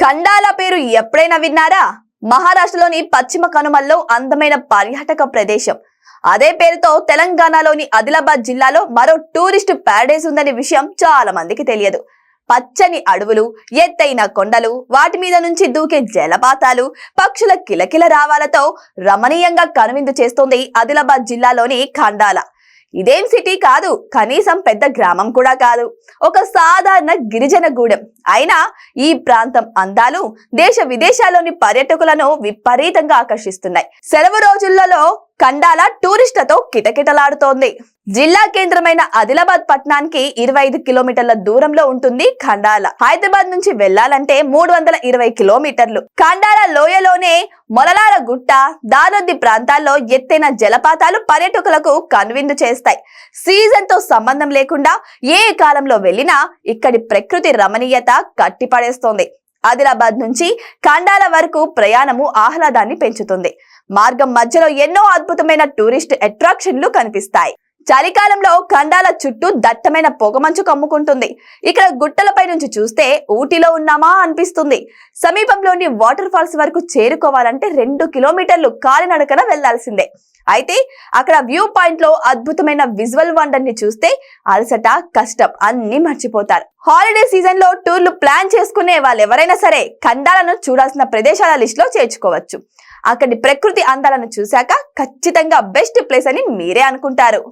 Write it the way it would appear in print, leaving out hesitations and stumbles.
ఖండాల పేరు ఎప్పుడైనా విన్నారా? మహారాష్ట్రలోని పశ్చిమ కనుమల్లో అందమైన పర్యాటక ప్రదేశం. అదే పేరుతో తెలంగాణలోని ఆదిలాబాద్ జిల్లాలో మరో టూరిస్ట్ ప్యారడైజ్ ఉందనే విషయం చాలా మందికి తెలియదు. పచ్చని అడవులు, ఎత్తైన కొండలు, వాటి మీద నుంచి దూకే జలపాతాలు, పక్షుల కిలకిల రావాలతో రమణీయంగా కనువిందు చేస్తోంది ఆదిలాబాద్ జిల్లాలోని ఖండాల. ఇదేం సిటీ కాదు, కనీసం పెద్ద గ్రామం కూడా కాదు, ఒక సాధారణ గిరిజన గూడెం. అయినా ఈ ప్రాంతం అందాలు దేశ విదేశాల్లోని పర్యాటకులను విపరీతంగా ఆకర్షిస్తున్నాయి. సెలవు రోజులలో ఖండాల టూరిస్టులతో కిటకిటలాడుతోంది. జిల్లా కేంద్రమైన ఆదిలాబాద్ పట్టణానికి 25 కిలోమీటర్ల దూరంలో ఉంటుంది ఖండాల. హైదరాబాద్ నుంచి వెళ్లాలంటే 320 కిలోమీటర్లు. ఖండాల లోయలోనే మొలలాల గుట్ట, దానొద్ది ప్రాంతాల్లో ఎత్తైన జలపాతాలు పర్యాటకులకు కనువిందు చేస్తాయి. సీజన్ తో సంబంధం లేకుండా ఏ కాలంలో వెళ్లినా ఇక్కడి ప్రకృతి రమణీయత కట్టిపడేస్తోంది. ఆదిలాబాద్ నుంచి ఖండాల వరకు ప్రయాణము ఆహ్లాదాన్ని పెంచుతుంది. మార్గం మధ్యలో ఎన్నో అద్భుతమైన టూరిస్ట్ అట్రాక్షన్లు కనిపిస్తాయి. చలికాలంలో ఖండాల చుట్టూ దట్టమైన పొగమంచు కమ్ముకుంటుంది. ఇక్కడ గుట్టలపై నుంచి చూస్తే ఊటీలో ఉన్నామా అనిపిస్తుంది. సమీపంలోని వాటర్ ఫాల్స్ వరకు చేరుకోవాలంటే 2 కిలోమీటర్లు కాలినడకన వెళ్లాల్సిందే. అయితే అక్కడ వ్యూ పాయింట్ లో అద్భుతమైన విజువల్ వండర్ ని చూస్తే అలసట, కష్టం అన్ని మర్చిపోతారు. హాలిడే సీజన్ లో టూర్లు ప్లాన్ చేసుకునే వాళ్ళు ఎవరైనా సరే ఖండాలను చూడాల్సిన ప్రదేశాల లిస్ట్ లో చేర్చుకోవచ్చు. అక్కడి ప్రకృతి అందాలను చూశాక ఖచ్చితంగా బెస్ట్ ప్లేస్ అని మీరే అనుకుంటారు.